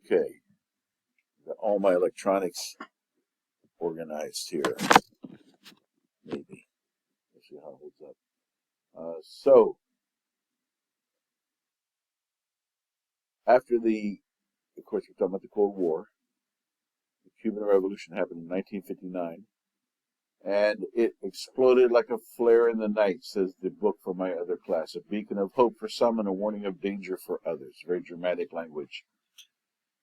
Okay, got all my electronics organized here. Maybe. Let's see how it holds up. After of course, we're talking about the Cold War. The Cuban Revolution happened in 1959, and it exploded like a flare in the night, says the book for my other class. A beacon of hope for some and a warning of danger for others. Very dramatic language.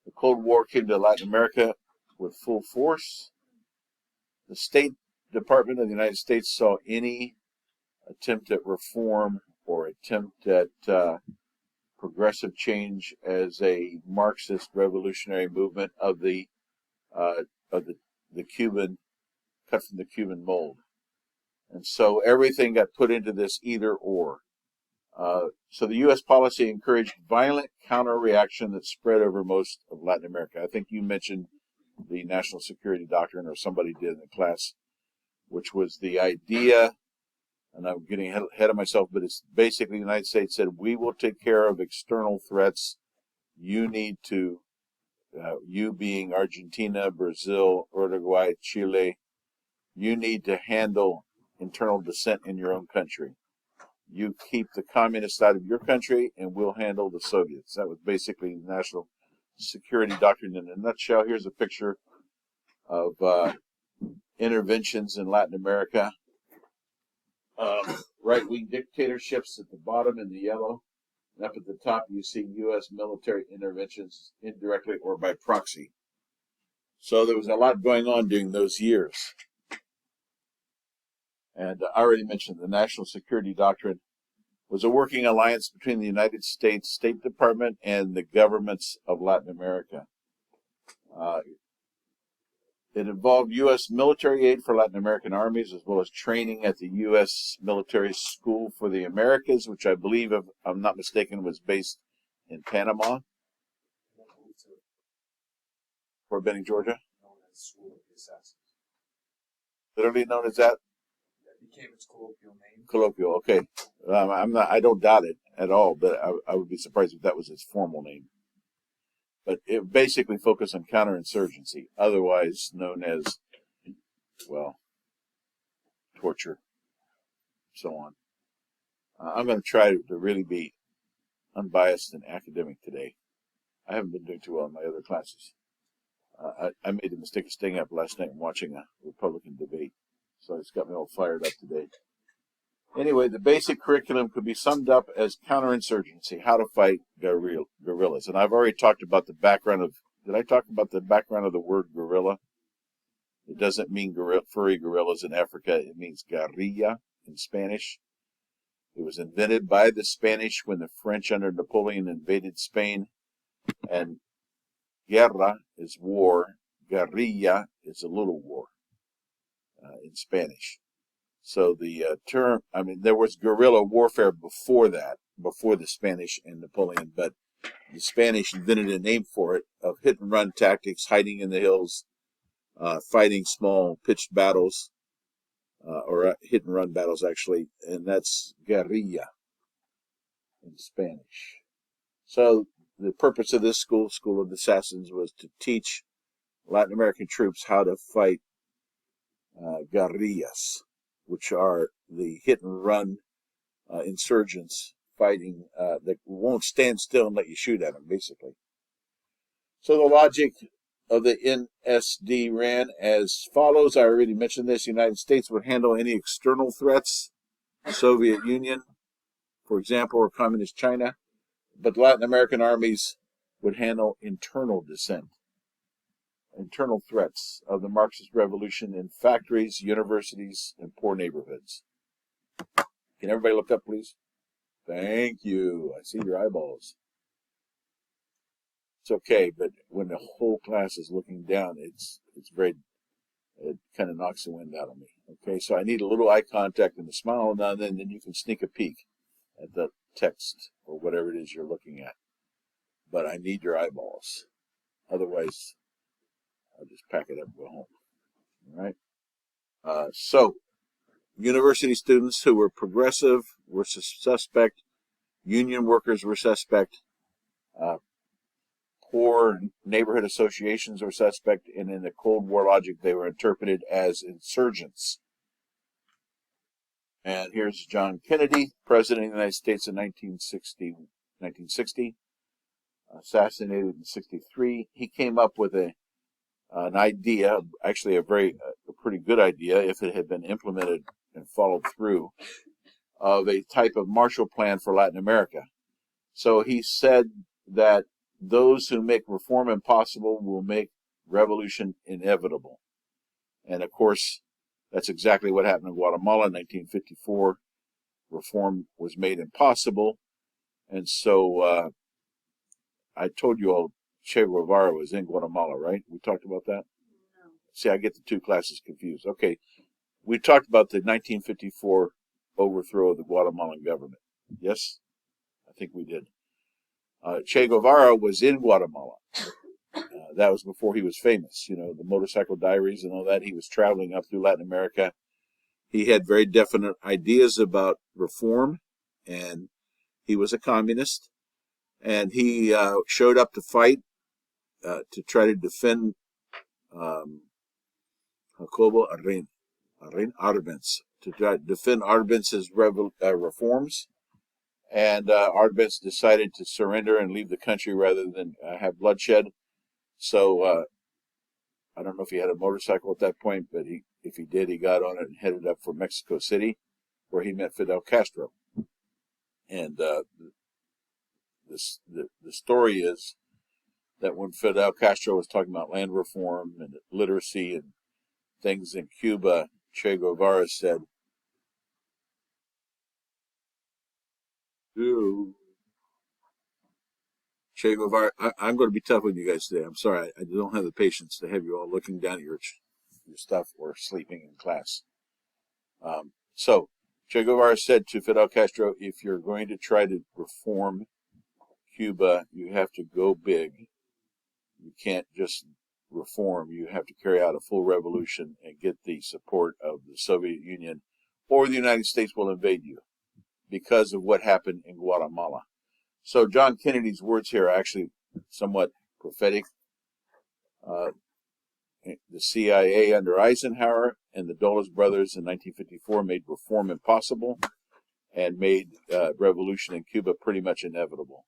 The Cold War came to Latin America with full force. The State Department of the United States saw any attempt at reform or attempt at progressive change as a Marxist revolutionary movement of the Cuban, cut from the Cuban mold. And so everything got put into this either or. So the U.S. policy encouraged violent counter-reaction that spread over most of Latin America. I think you mentioned the national security doctrine, or somebody did in the class, which was the idea, and I'm getting ahead of myself, but it's basically the United States said, we will take care of external threats. You need to, you being Argentina, Brazil, Uruguay, Chile, you need to handle internal dissent in your own country. You keep the communists out of your country, and we'll handle the Soviets. That was basically the national security doctrine in a nutshell. Here's a picture of interventions in Latin America. Right-wing dictatorships at the bottom in the yellow. And up at the top, you see U.S. military interventions indirectly or by proxy. So there was a lot going on during those years. And I already mentioned the national security doctrine was a working alliance between the United States State Department and the governments of Latin America. It involved U.S. military aid for Latin American armies, as well as training at the U.S. Military School for the Americas, which I believe, if I'm not mistaken, was based in Panama. Fort Benning, Georgia? Literally known as that? That became its colloquial name. Colloquial, okay. I don't doubt it at all, but I would be surprised if that was its formal name. But it basically focused on counterinsurgency, otherwise known as, well, torture, so on. I'm going to try to really be unbiased and academic today. I haven't been doing too well in my other classes. I made the mistake of staying up last night and watching a Republican debate, so it's got me all fired up today. Anyway, the basic curriculum could be summed up as counterinsurgency, how to fight guerrillas. And I've already talked about the background of, did I talk about the background of the word guerrilla? It doesn't mean furry gorillas in Africa. It means guerrilla in Spanish. It was invented by the Spanish when the French under Napoleon invaded Spain. And guerra is war. Guerrilla is a little war in Spanish. So the term, I mean, there was guerrilla warfare before that, before the Spanish and Napoleon, but the Spanish invented a name for it of hit and run tactics, hiding in the hills, fighting small pitched battles, or hit and run battles actually, and that's guerrilla in Spanish. So the purpose of this School of the Assassins, was to teach Latin American troops how to fight guerrillas, which are the hit-and-run insurgents fighting that won't stand still and let you shoot at them, basically. So the logic of the NSD ran as follows. I already mentioned this. The United States would handle any external threats, the Soviet Union, for example, or Communist China, but Latin American armies would handle internal dissent, internal threats of the Marxist revolution in factories, universities, and poor neighborhoods. Can everybody look up, please? Thank you. I see your eyeballs. It's okay, but when the whole class is looking down, it kind of knocks the wind out of me. Okay, so I need a little eye contact and a smile now and then you can sneak a peek at the text or whatever it is you're looking at. But I need your eyeballs. Otherwise, I'll just pack it up and go home. All right? So, university students who were progressive were suspect. Union workers were suspect. poor neighborhood associations were suspect, and in the Cold War logic, they were interpreted as insurgents. And here's John Kennedy, President of the United States in 1960, assassinated in 63. He came up with an idea, actually a pretty good idea if it had been implemented and followed through, of a type of Marshall Plan for Latin America. So he said that those who make reform impossible will make revolution inevitable. And of course, that's exactly what happened in Guatemala in 1954. Reform was made impossible. And so I told you all Che Guevara was in Guatemala, right? We talked about that? No. See, I get the two classes confused. Okay. We talked about the 1954 overthrow of the Guatemalan government. Yes? I think we did. Che Guevara was in Guatemala. That was before he was famous. You know, the motorcycle diaries and all that. He was traveling up through Latin America. He had very definite ideas about reform, and he was a communist. And he showed up to fight to try to defend Jacobo Arbenz, to try to defend Arbentz's reforms. And Arbenz decided to surrender and leave the country rather than have bloodshed. So I don't know if he had a motorcycle at that point, but if he did, he got on it and headed up for Mexico City, where he met Fidel Castro. And the story is that when Fidel Castro was talking about land reform and literacy and things in Cuba, Che Guevara said, "Ooh." Che Guevara, I'm going to be tough on you guys today. I'm sorry. I don't have the patience to have you all looking down at your stuff or sleeping in class. So Che Guevara said to Fidel Castro, if you're going to try to reform Cuba, you have to go big. You can't just reform. You have to carry out a full revolution and get the support of the Soviet Union, or the United States will invade you because of what happened in Guatemala. So John Kennedy's words here are actually somewhat prophetic. The CIA under Eisenhower and the Dulles brothers in 1954 made reform impossible and made revolution in Cuba pretty much inevitable.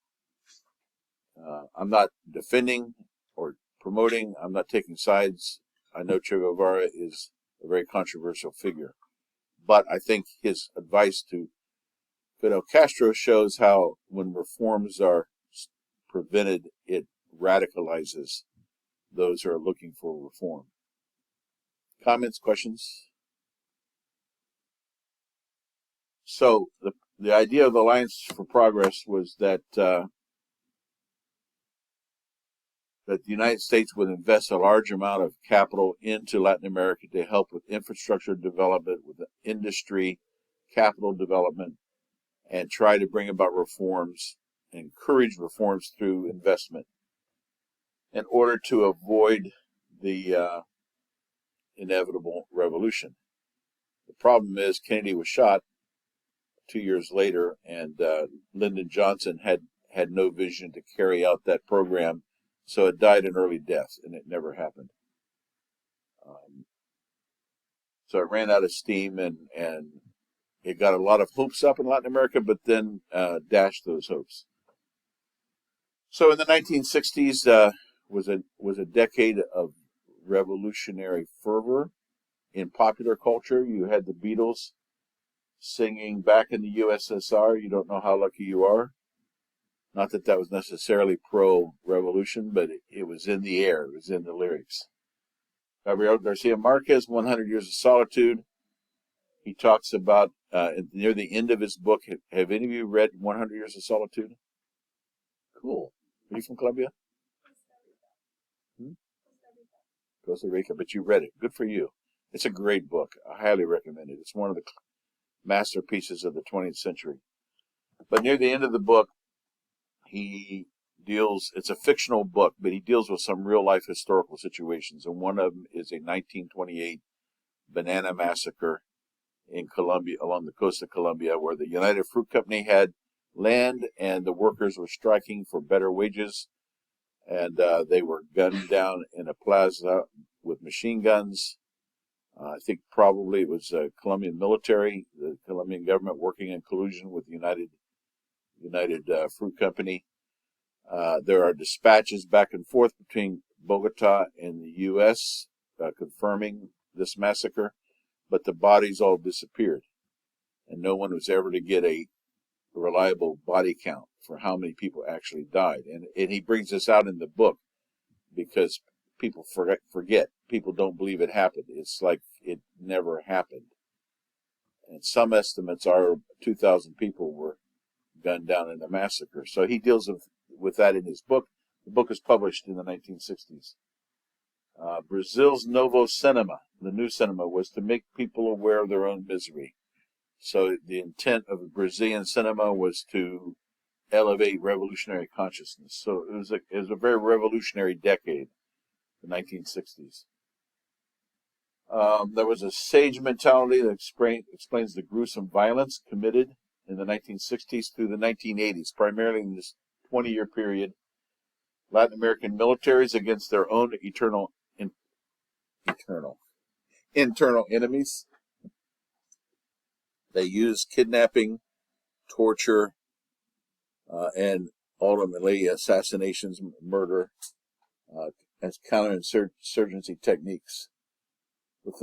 I'm not defending or promoting. I'm not taking sides. I know Che Guevara is a very controversial figure. But I think his advice to Fidel Castro shows how when reforms are prevented, it radicalizes those who are looking for reform. Comments, questions? So the idea of the Alliance for Progress was that that the United States would invest a large amount of capital into Latin America to help with infrastructure development, with industry, capital development, and try to bring about reforms, encourage reforms through investment in order to avoid the inevitable revolution. The problem is Kennedy was shot 2 years later, and Lyndon Johnson had no vision to carry out that program, so it died an early death, and it never happened. So it ran out of steam, and it got a lot of hopes up in Latin America, but then dashed those hopes. So in the 1960s was a decade of revolutionary fervor in popular culture. You had the Beatles singing "Back in the USSR, you don't know how lucky you are." Not that that was necessarily pro-revolution, but it was in the air. It was in the lyrics. Gabriel Garcia Marquez, 100 Years of Solitude. He talks about, near the end of his book, have any of you read 100 Years of Solitude? Cool. Are you from Colombia? Costa Rica, but you read it. Good for you. It's a great book. I highly recommend it. It's one of the masterpieces of the 20th century. But near the end of the book, it's a fictional book, but he deals with some real life historical situations. And one of them is a 1928 banana massacre in Colombia, along the coast of Colombia, where the United Fruit Company had land and the workers were striking for better wages. and they were gunned down in a plaza with machine guns. I think probably it was Colombian military, the Colombian government working in collusion with the United Fruit Company. There are dispatches back and forth between Bogota and the U.S. Confirming this massacre, but the bodies all disappeared, and no one was ever to get a reliable body count for how many people actually died. And he brings this out in the book because people forget. People don't believe it happened. It's like it never happened. And some estimates are 2,000 people were gunned down in the massacre. So he deals with that in his book. The book was published in the 1960s. Brazil's Novo Cinema, the new cinema, was to make people aware of their own misery. So the intent of the Brazilian cinema was to elevate revolutionary consciousness. So it was a very revolutionary decade, the 1960s. There was a sage mentality that explains the gruesome violence committed in the 1960s through the 1980s, primarily in this 20-year period. Latin American militaries against their own internal enemies. They used kidnapping, torture, and ultimately assassinations, murder, as counterinsurgency techniques. With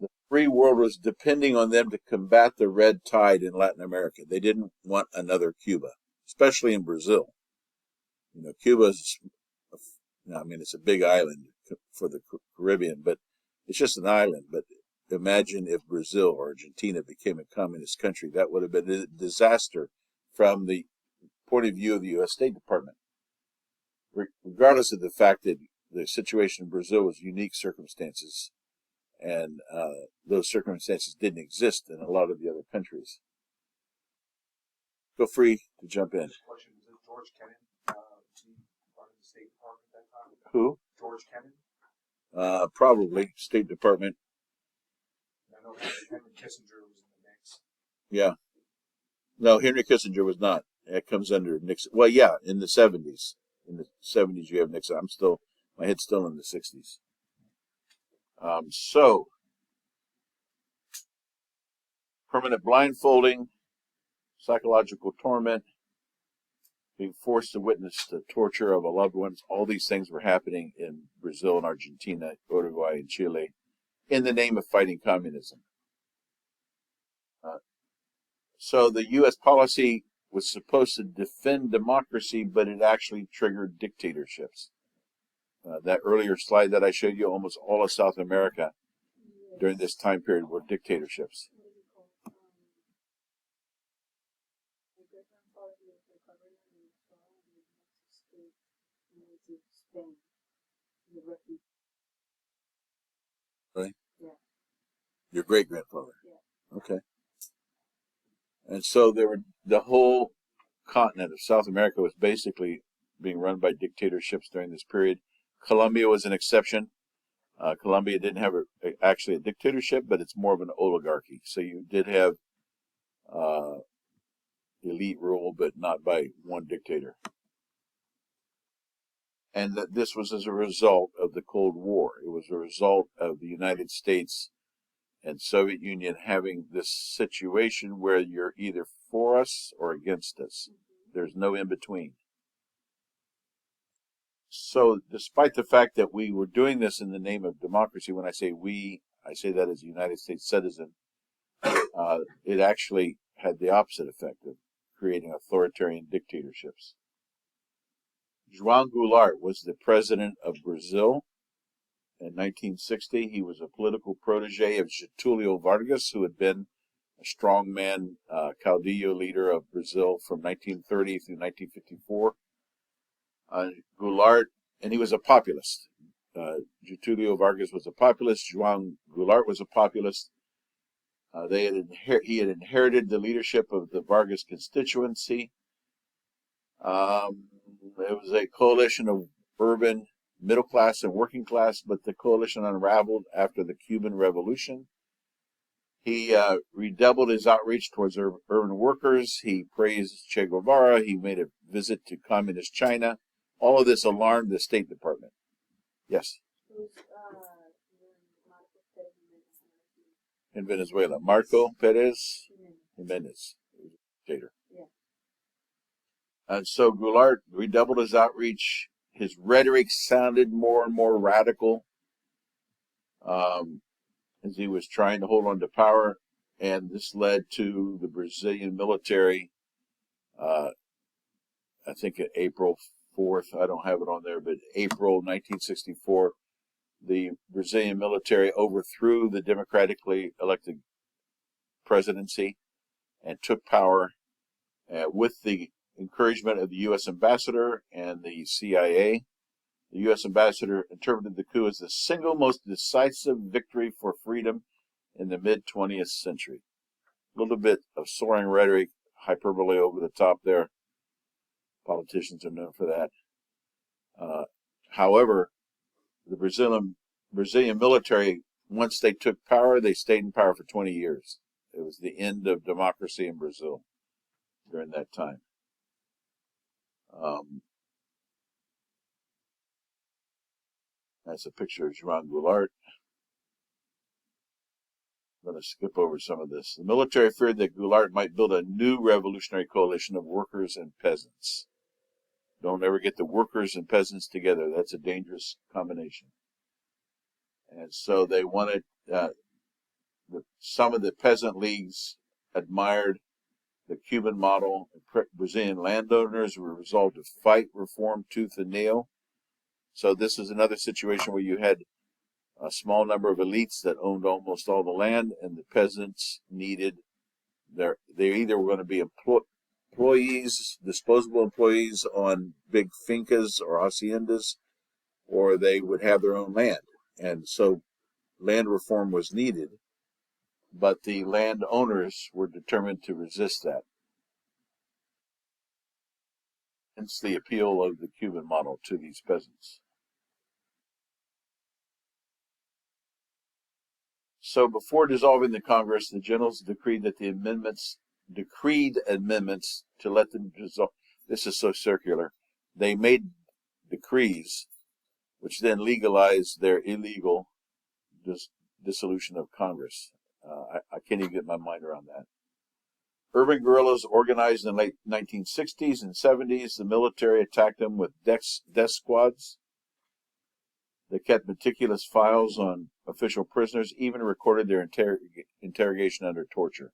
the free world was depending on them to combat the red tide in Latin America. They didn't want another Cuba, especially in Brazil. You know, Cuba's, I mean, it's a big island for the Caribbean, but it's just an island. But imagine if Brazil or Argentina became a communist country. That would have been a disaster from the point of view of the U.S. State Department. Regardless of the fact that the situation in Brazil was unique circumstances, and those circumstances didn't exist in a lot of the other countries. Feel free to jump in. Question: was it George Kennan, part of the State Department at that time? Who? George Kennan. Probably State Department. I know Henry Kissinger was in the mix. Yeah. No, Henry Kissinger was not. That comes under Nixon. Well, yeah, in the 70s. In the 70s, you have Nixon. My head's still in the 60s. So, permanent blindfolding, psychological torment, being forced to witness the torture of a loved one. All these things were happening in Brazil and Argentina, Uruguay and Chile, in the name of fighting communism. So the U.S. policy was supposed to defend democracy, but it actually triggered dictatorships. That earlier slide that I showed you, almost all of South America during this time period were dictatorships. Really? Yeah. Your great-grandfather? Yeah. Okay. And so the whole continent of South America was basically being run by dictatorships during this period. Colombia was an exception. Colombia didn't have actually a dictatorship, but it's more of an oligarchy. So you did have elite rule, but not by one dictator. And that this was as a result of the Cold War. It was a result of the United States and Soviet Union having this situation where you're either for us or against us. There's no in between. So despite the fact that we were doing this in the name of democracy, when I say we, I say that as a United States citizen, it actually had the opposite effect of creating authoritarian dictatorships. João Goulart was the president of Brazil in 1960. He was a political protege of Getúlio Vargas, who had been a strongman caudillo leader of Brazil from 1930 through 1954. Goulart, and he was a populist. Getúlio Vargas was a populist. João Goulart was a populist. He had inherited the leadership of the Vargas constituency. It was a coalition of urban, middle class, and working class, but the coalition unraveled after the Cuban Revolution. He redoubled his outreach towards urban workers. He praised Che Guevara. He made a visit to communist China All of this alarmed the State Department. Yes, in Venezuela. Marco Perez Jimenez, dictator. Yeah. And so Goulart redoubled his outreach. His rhetoric sounded more and more radical as he was trying to hold on to power. And this led to the Brazilian military, I think April 4th, I don't have it on there, but April 1964, the Brazilian military overthrew the democratically elected presidency and took power with the encouragement of the U.S. ambassador and the CIA. The U.S. ambassador interpreted the coup as the single most decisive victory for freedom in the mid-20th century. A little bit of soaring rhetoric, hyperbole over the top there. Politicians are known for that. However, the Brazilian military, once they took power, they stayed in power for 20 years. It was the end of democracy in Brazil during that time. That's a picture of João Goulart. I'm going to skip over some of this. The military feared that Goulart might build a new revolutionary coalition of workers and peasants. Don't ever get the workers and peasants together. That's a dangerous combination. And so they wanted, some of the peasant leagues admired the Cuban model. Brazilian landowners were resolved to fight reform tooth and nail. So this is another situation where you had a small number of elites that owned almost all the land, and the peasants needed they either were going to be employees, disposable employees on big fincas or haciendas, or they would have their own land. And so land reform was needed, but the landowners were determined to resist that. Hence the appeal of the Cuban model to these peasants. So before dissolving the Congress, the generals decreed amendments to let them dissolve. This is so circular. They made decrees, which then legalized their illegal dissolution of Congress. I can't even get my mind around that. Urban guerrillas organized in the late 1960s and 70s. The military attacked them with death squads. They kept meticulous files on official prisoners, even recorded their interrogation under torture.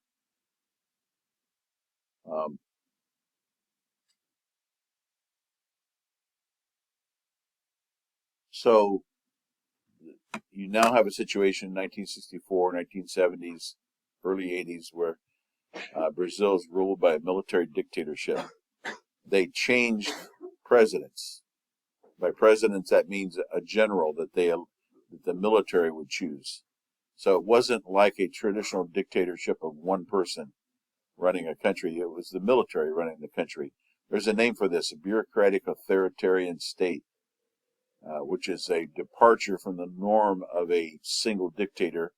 So you now have a situation in 1964, 1970s, early 80s, where Brazil is ruled by a military dictatorship. They changed presidents. By presidents, that means a general that the military would choose. So it wasn't like a traditional dictatorship of one person running a country. It was the military running the country. There's a name for this, a bureaucratic authoritarian state, which is a departure from the norm of a single dictator.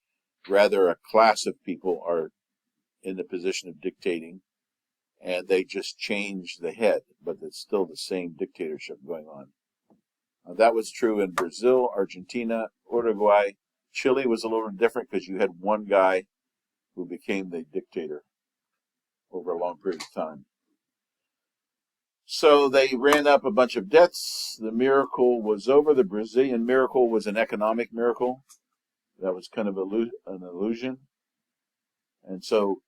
Rather, a class of people are in the position of dictating, and they just change the head, but it's still the same dictatorship going on. That was true in Brazil, Argentina, Uruguay. Chile was a little different because you had one guy who became the dictator over a long period of time. So they ran up a bunch of debts. The miracle was over. The Brazilian miracle was an economic miracle. That was kind of an illusion. And so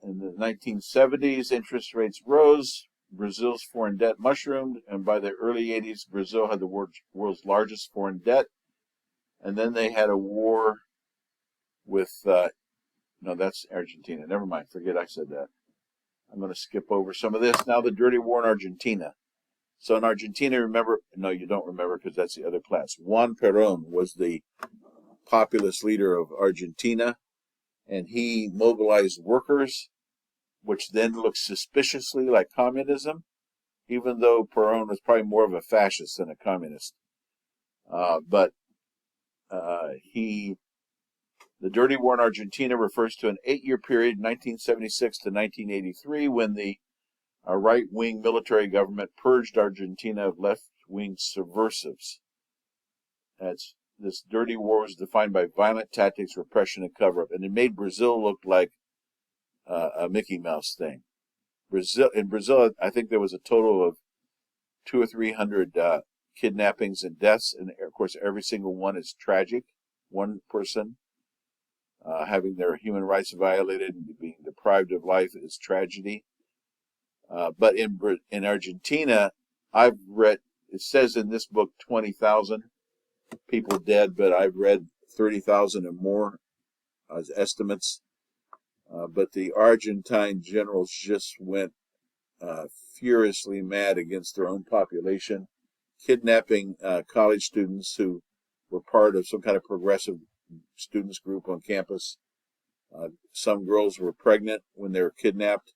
in the 1970s, interest rates rose. Brazil's foreign debt mushroomed, and by the early 80s, Brazil had the world's largest foreign debt. And then they had a war with, no, that's Argentina. Never mind, forget I said that. I'm going to skip over some of this. Now the dirty war in Argentina. So in Argentina, remember, no, you don't remember because that's the other class. Juan Perón was the populist leader of Argentina, and he mobilized workers, which then looked suspiciously like communism, even though Perón was probably more of a fascist than a communist. The dirty war in Argentina refers to an 8-year period, 1976 to 1983, when the right-wing military government purged Argentina of left left-wing subversives. That's this dirty war was defined by violent tactics, repression, and cover-up, and it made Brazil look like a Mickey Mouse thing. In Brazil, I think there was a total of 200 or 300 kidnappings and deaths, and of course, every single one is tragic. One person having their human rights violated and being deprived of life is tragedy. But in Argentina, I've read, it says in this book 20,000 people dead, but I've read 30,000 and more as estimates. But the Argentine generals just went furiously mad against their own population, kidnapping college students who were part of some kind of progressive students group on campus. Some girls were pregnant when they were kidnapped,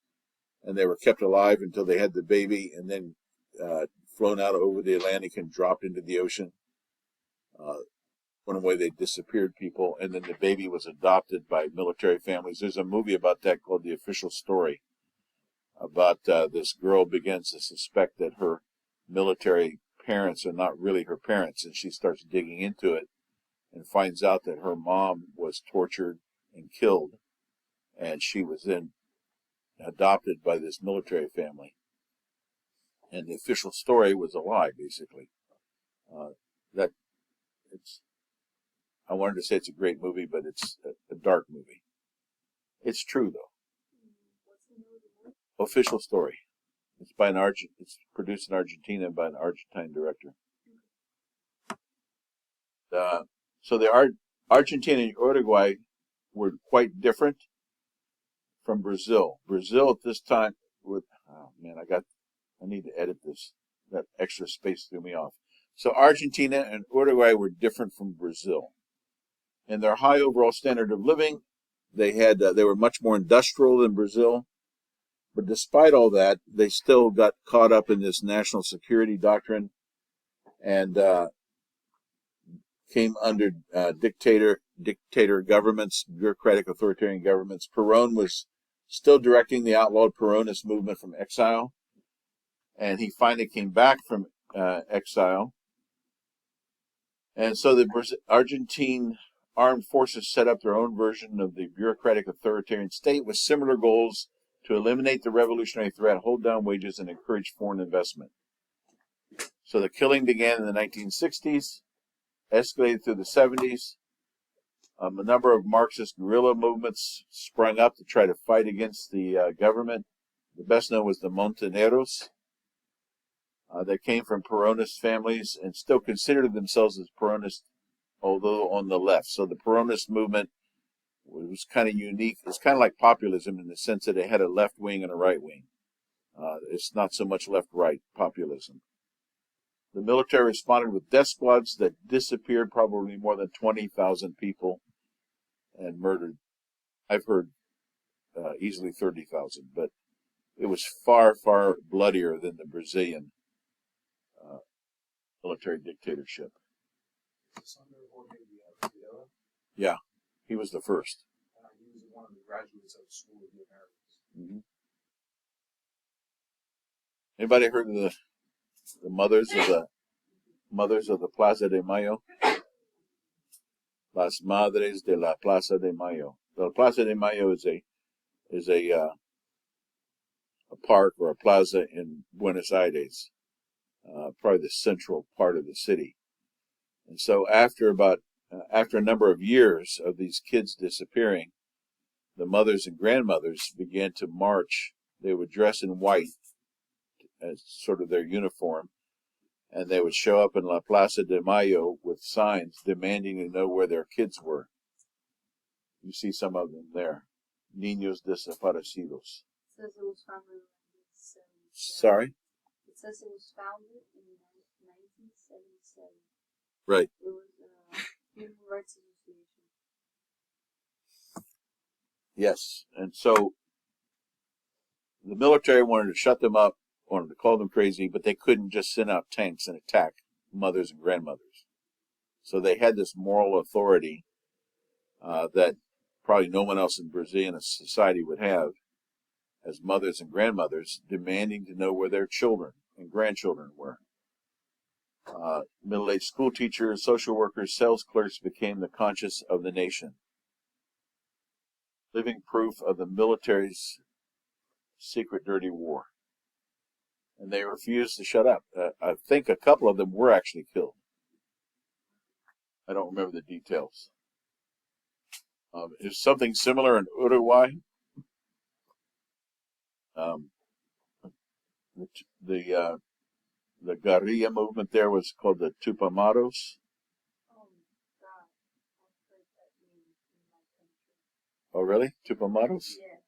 and they were kept alive until they had the baby, and then flown out over the Atlantic and dropped into the ocean. One way they disappeared people, and then the baby was adopted by military families. There's a movie about that called The Official Story, about this girl begins to suspect that her military parents are not really her parents, and she starts digging into it and finds out that her mom was tortured and killed, and she was then adopted by this military family. And the official story was a lie, basically. That it's. I wanted to say it's a great movie, but it's a dark movie. It's true, though. Official Story. It's by It's produced in Argentina by an Argentine director. So the Argentina and Uruguay were quite different from Brazil. Brazil at this time I need to edit this. That extra space threw me off. So Argentina and Uruguay were different from Brazil. In their high overall standard of living, they were much more industrial than Brazil. But despite all that, they still got caught up in this national security doctrine and came under dictator governments, bureaucratic authoritarian governments. Perón was still directing the outlawed Peronist movement from exile, and he finally came back from exile. And so the Argentine armed forces set up their own version of the bureaucratic authoritarian state with similar goals to eliminate the revolutionary threat, hold down wages, and encourage foreign investment. So the killing began in the 1960s, escalated through the 70s. A number of Marxist guerrilla movements sprung up to try to fight against the government. The best known was the Montoneros. They came from Peronist families and still considered themselves as Peronist, although on the left. So the Peronist movement was kind of unique. It's kind of like populism in the sense that it had a left wing and a right wing. It's not so much left-right populism. The military responded with death squads that disappeared probably more than 20,000 people and murdered, I've heard, easily 30,000. But it was far, far bloodier than the Brazilian military dictatorship. Yeah, he was the first. He was one of the graduates of the School of the Americans. Mm-hmm. Anybody heard of the mothers of the Plaza de Mayo? Las Madres de la Plaza de Mayo. The Plaza de Mayo is a park or a plaza in Buenos Aires, probably the central part of the city. And so after a number of years of these kids disappearing, the mothers and grandmothers began to march. They would dress in white as sort of their uniform, and they would show up in La Plaza de Mayo with signs demanding to know where their kids were. You see some of them there. Niños desaparecidos. It says it was founded in 1977. Sorry? It says it was founded in 1977. Right. It was a human rights association. Yes. And so the military wanted to shut them up, wanted to call them crazy, but they couldn't just send out tanks and attack mothers and grandmothers. So they had this moral authority that probably no one else in Brazilian society would have, as mothers and grandmothers demanding to know where their children and grandchildren were. Middle-aged school teachers, social workers, sales clerks became the conscience of the nation. Living proof of the military's secret dirty war. And they refused to shut up. I think a couple of them were actually killed. I don't remember the details. Is something similar in Uruguay? Um, the guerrilla movement there was called the Tupamaros. Oh God, I've heard that name in my country. Oh, really? Tupamaros? Yes.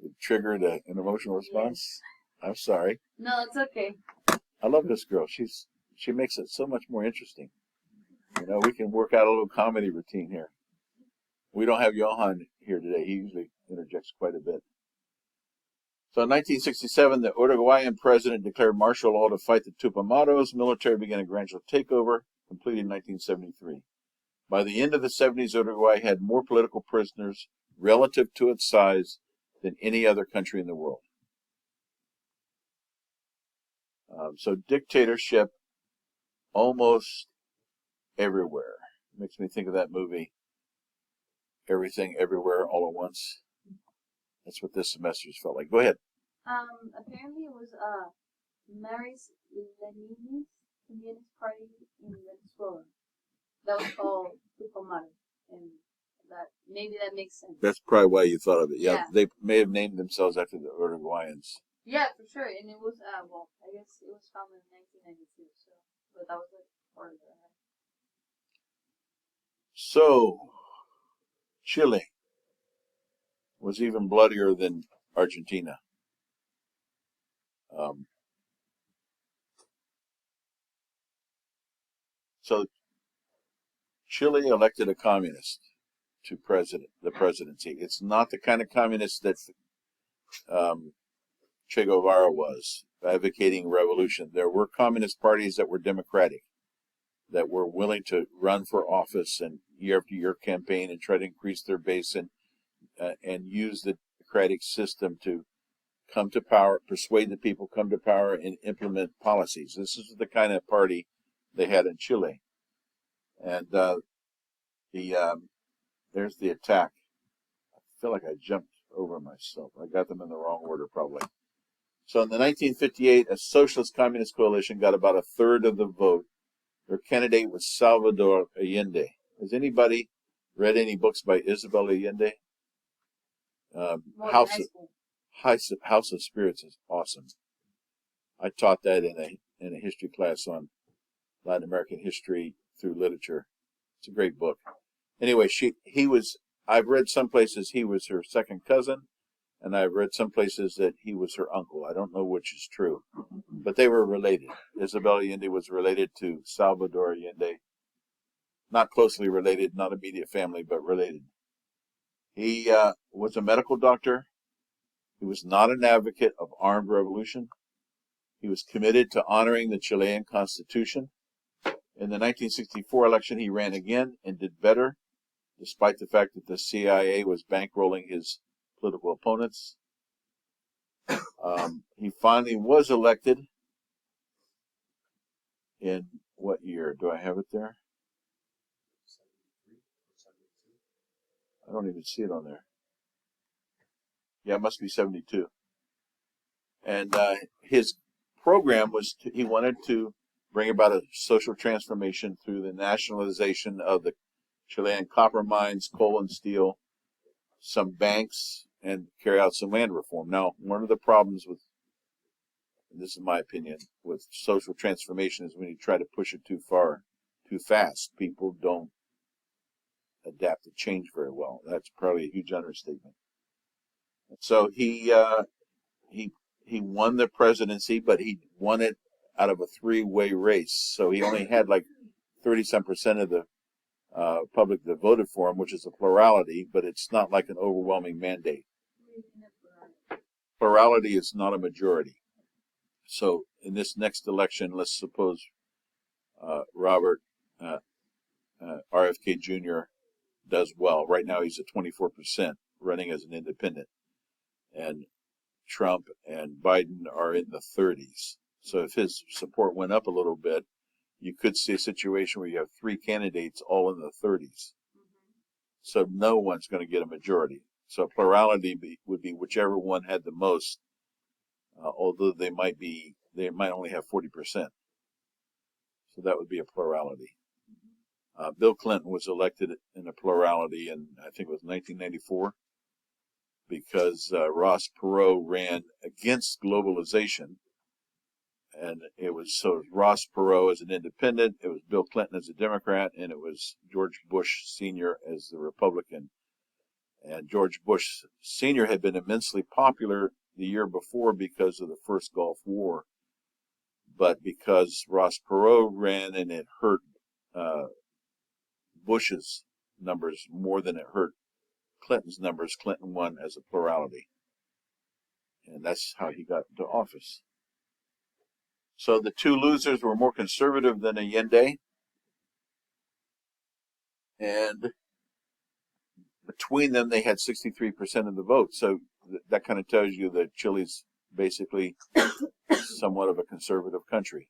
It triggered an emotional response? I'm sorry. No, it's okay. I love this girl. She makes it so much more interesting. You know, we can work out a little comedy routine here. We don't have Johan here today. He usually interjects quite a bit. So in 1967, the Uruguayan president declared martial law to fight the Tupamaros. Military began a gradual takeover, completed in 1973. By the end of the 70s, Uruguay had more political prisoners relative to its size than any other country in the world. So dictatorship almost everywhere. Makes me think of that movie, Everything, Everywhere, All at Once. That's what this semester's felt like. Go ahead. Apparently it was Lenin's Communist Party in Venezuela. That was called Tucumán, and that makes sense. That's probably why you thought of it. Yeah, Yeah. They may have named themselves after the Uruguayans. Yeah, for sure. And it was well, I guess it was founded in 1992. So, but that was like part of it. Right? So, Chile was even bloodier than Argentina. So, Chile elected a communist to the presidency. It's not the kind of communist that Che Guevara was, advocating revolution. There were communist parties that were democratic, that were willing to run for office and year after year campaign and try to increase their base and use the democratic system to come to power, persuade the people, come to power, and implement policies. This is the kind of party they had in Chile. And there's the attack. I feel like I jumped over myself. I got them in the wrong order, probably. So in the 1958, a socialist communist coalition got about a third of the vote. Their candidate was Salvador Allende. Has anybody read any books by Isabel Allende? House of Spirits is awesome. I taught that in a history class on Latin American history through literature. It's a great book. Anyway, I've read some places he was her second cousin, and I've read some places that he was her uncle. I don't know which is true, but they were related. Isabel Allende was related to Salvador Allende. Not closely related, not immediate family, but related. He was a medical doctor. He was not an advocate of armed revolution. He was committed to honoring the Chilean Constitution. In the 1964 election, he ran again and did better, despite the fact that the CIA was bankrolling his political opponents. He finally was elected in what year? Do I have it there? 73 or 72. I don't even see it on there. Yeah, it must be 72. And his program was he wanted to bring about a social transformation through the nationalization of the Chilean copper mines, coal and steel, some banks, and carry out some land reform. Now, one of the problems with, and this is my opinion, with social transformation is when you try to push it too far, too fast, people don't adapt to change very well. That's probably a huge understatement. So he won the presidency, but he won it out of a three-way race. So he only had like 30-some% of the public that voted for him, which is a plurality, but it's not like an overwhelming mandate. Plurality is not a majority. So in this next election, let's suppose Robert RFK Jr. does well. Right now he's at 24%, running as an independent. And Trump and Biden are in the 30s. So if his support went up a little bit, you could see a situation where you have three candidates all in the 30s. Mm-hmm. So no one's going to get a majority. So plurality would be whichever one had the most, although they might only have 40%. So that would be a plurality. Bill Clinton was elected in a plurality in, I think it was 1994, because Ross Perot ran against globalization. And it was Ross Perot as an independent, it was Bill Clinton as a Democrat, and it was George Bush Sr. as the Republican. And George Bush Sr. had been immensely popular the year before because of the first Gulf War. But because Ross Perot ran and it hurt Bush's numbers more than it hurt Clinton's numbers, Clinton won as a plurality. And that's how he got into office. So the two losers were more conservative than Allende. And between them, they had 63% of the vote. So that kind of tells you that Chile's basically somewhat of a conservative country.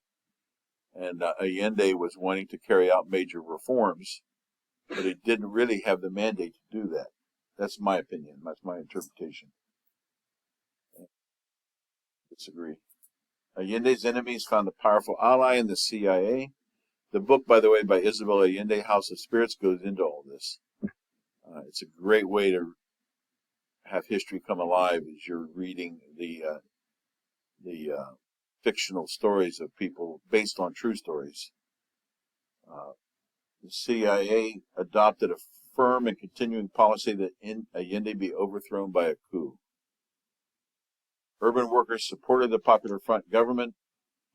And Allende was wanting to carry out major reforms, but he didn't really have the mandate to do that. That's my opinion. That's my interpretation. Disagree. Allende's enemies found a powerful ally in the CIA. The book, by the way, by Isabel Allende, House of Spirits, goes into all this. It's a great way to have history come alive as you're reading the fictional stories of people based on true stories. The CIA adopted a firm and continuing policy that Allende be overthrown by a coup. Urban workers supported the Popular Front government,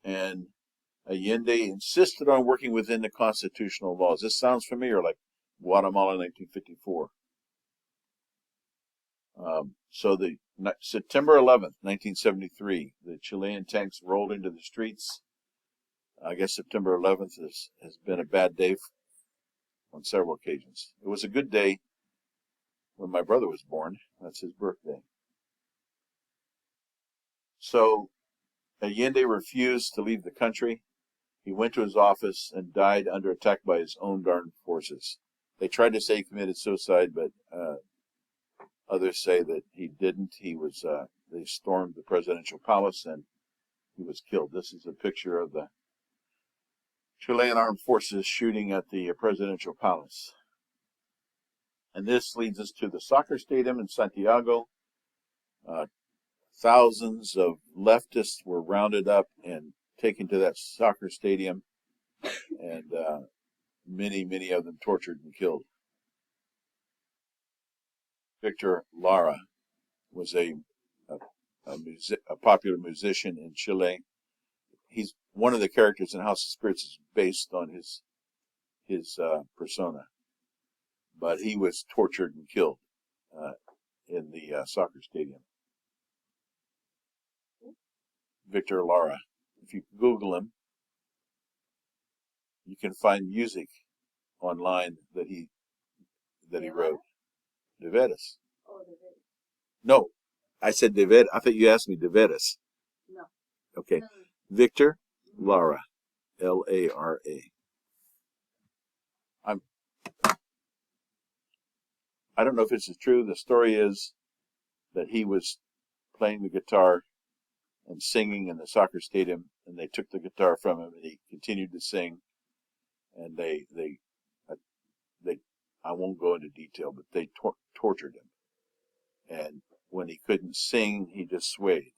and Allende insisted on working within the constitutional laws. This sounds familiar, like Guatemala 1954. So the September 11th, 1973, the Chilean tanks rolled into the streets. I guess September 11th has been a bad day on several occasions. It was a good day when my brother was born. That's his birthday. So Allende refused to leave the country. He went to his office and died under attack by his own armed forces. They tried to say he committed suicide, but others say that he didn't. They stormed the presidential palace and he was killed. This is a picture of the Chilean armed forces shooting at the presidential palace. And this leads us to the soccer stadium in Santiago. Thousands of leftists were rounded up and taken to that soccer stadium, and many of them tortured and killed. Victor Lara was a popular musician in Chile. He's one of the characters in House of Spirits is based on his persona, but he was tortured and killed in the soccer stadium. Victor Lara. If you Google him, you can find music online that he wrote. De veras. Oh, de veras. No, I said de veras. I thought you asked me de veras. No. Okay. No. Victor Lara. Lara. I don't know if this is true. The story is that he was playing the guitar and singing in the soccer stadium, and they took the guitar from him, and he continued to sing. And they I won't go into detail, but they tortured him. And when he couldn't sing, he just swayed,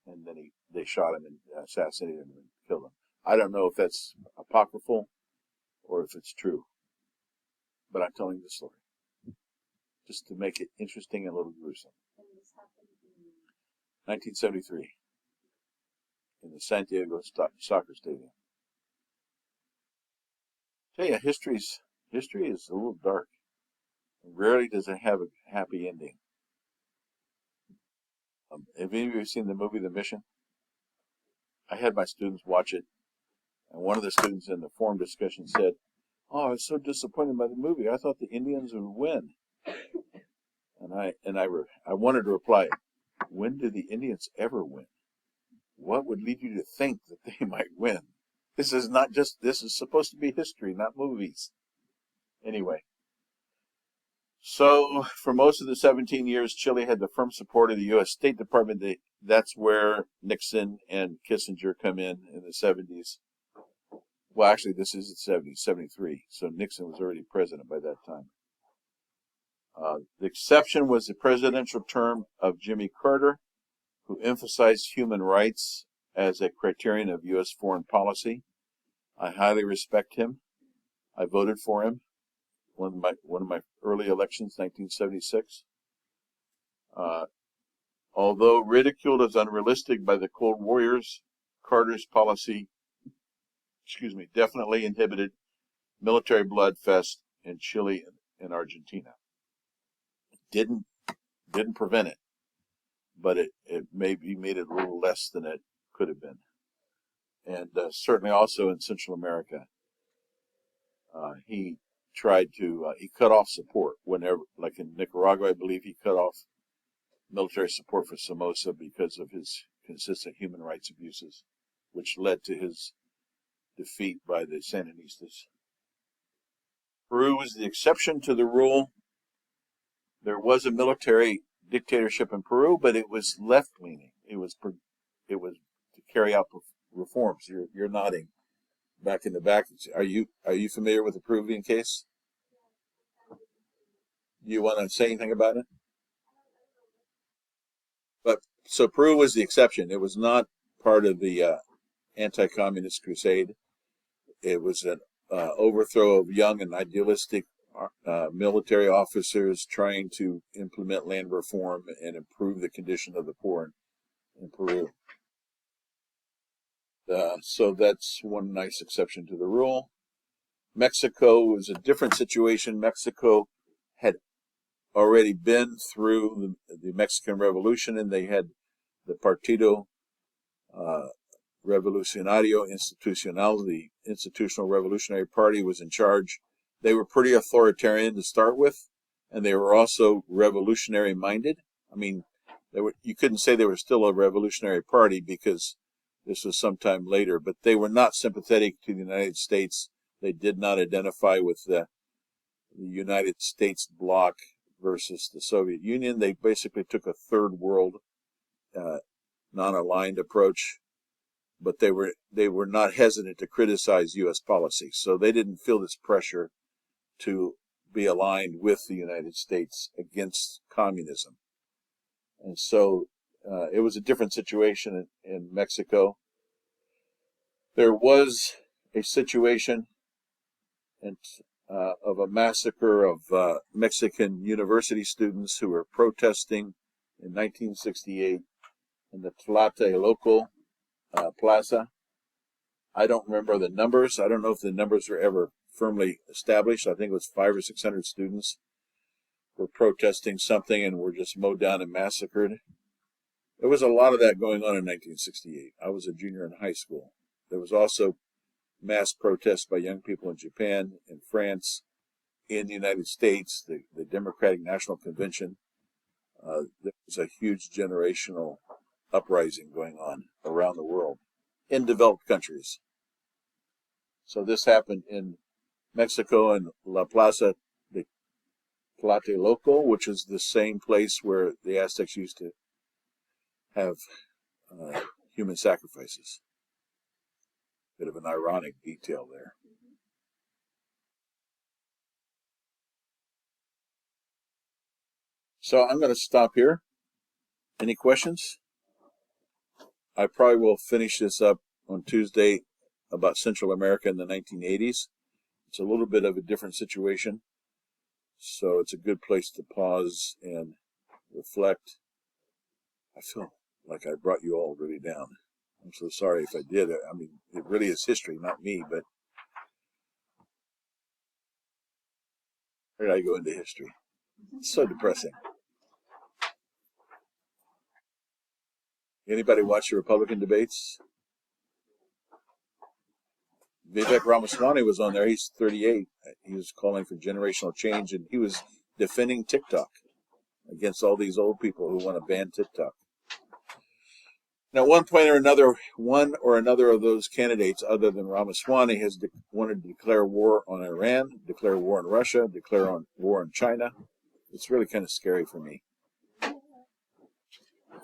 and then they shot him and assassinated him and killed him. I don't know if that's apocryphal or if it's true, but I'm telling the story just to make it interesting and a little gruesome. And this happened in 1973 in the Santiago soccer stadium. Tell you, history is a little dark. Rarely does it have a happy ending. Have any of you seen the movie The Mission? I had my students watch it, and one of the students in the forum discussion said, "Oh, I was so disappointed by the movie. I thought the Indians would win." And I wanted to reply, "When do the Indians ever win? What would lead you to think that they might win?" This is not just, this is supposed to be history, not movies. Anyway. So, for most of the 17 years, Chile had the firm support of the U.S. State Department. That's where Nixon and Kissinger come in the 70s. Well, actually, this is the 70s, 73. So Nixon was already president by that time. The exception was the presidential term of Jimmy Carter, who emphasized human rights as a criterion of U.S. foreign policy. I highly respect him. I voted for him. One of my early elections, 1976. Although ridiculed as unrealistic by the Cold Warriors, Carter's policy, definitely inhibited military bloodfest in Chile and Argentina. Didn't prevent it, but it maybe made it a little less than it could have been. And certainly also in Central America, he tried to, he cut off support whenever, like in Nicaragua, I believe he cut off military support for Somoza because of his consistent human rights abuses, which led to his defeat by the Sandinistas. Peru was the exception to the rule. There was a military dictatorship in Peru, but it was left-leaning. It was to carry out reforms. You're nodding back in the back. Are you familiar with the Peruvian case? Do you want to say anything about it? But so Peru was the exception. It was not part of the anti-communist crusade. It was an overthrow of young and idealistic military officers trying to implement land reform and improve the condition of the poor in Peru. So that's one nice exception to the rule. Mexico was a different situation. Mexico had already been through the Mexican Revolution, and they had the Partido Revolucionario Institucional, the Institutional Revolutionary Party, was in charge. They were pretty authoritarian to start with, and they were also revolutionary minded. I mean, you couldn't say they were still a revolutionary party because this was sometime later, but they were not sympathetic to the United States. They did not identify with the United States bloc versus the Soviet Union. They basically took a third world, non-aligned approach, but they were not hesitant to criticize U.S. policy. So they didn't feel this pressure to be aligned with the United States against communism. And so it was a different situation in Mexico. There was a situation of a massacre of Mexican university students who were protesting in 1968 in the Tlatelolco Plaza. I don't remember the numbers. I don't know if the numbers were ever firmly established. I think it was 500 or 600 students were protesting something and were just mowed down and massacred. There was a lot of that going on in 1968. I was a junior in high school. There was also mass protests by young people in Japan, in France, in the United States, the Democratic National Convention. There was a huge generational uprising going on around the world in developed countries. So this happened in Mexico in La Plaza de Tlatelolco, which is the same place where the Aztecs used to have human sacrifices. Bit of an ironic detail there. So I'm going to stop here. Any questions? I probably will finish this up on Tuesday about Central America in the 1980s. It's a little bit of a different situation, so it's a good place to pause and reflect. I feel like I brought you all really down. I'm so sorry if I did. I mean, it really is history, not me, but where did I go into history? It's so depressing. Anybody watch the Republican debates? Vivek Ramaswamy was on there. He's 38. He was calling for generational change, and he was defending TikTok against all these old people who want to ban TikTok. And at one point or another, one or another of those candidates, other than Ramaswamy, has wanted to declare war on Iran, declare war on Russia, declare war on China. It's really kind of scary for me.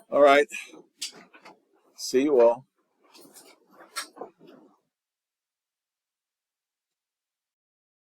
All right. See you all.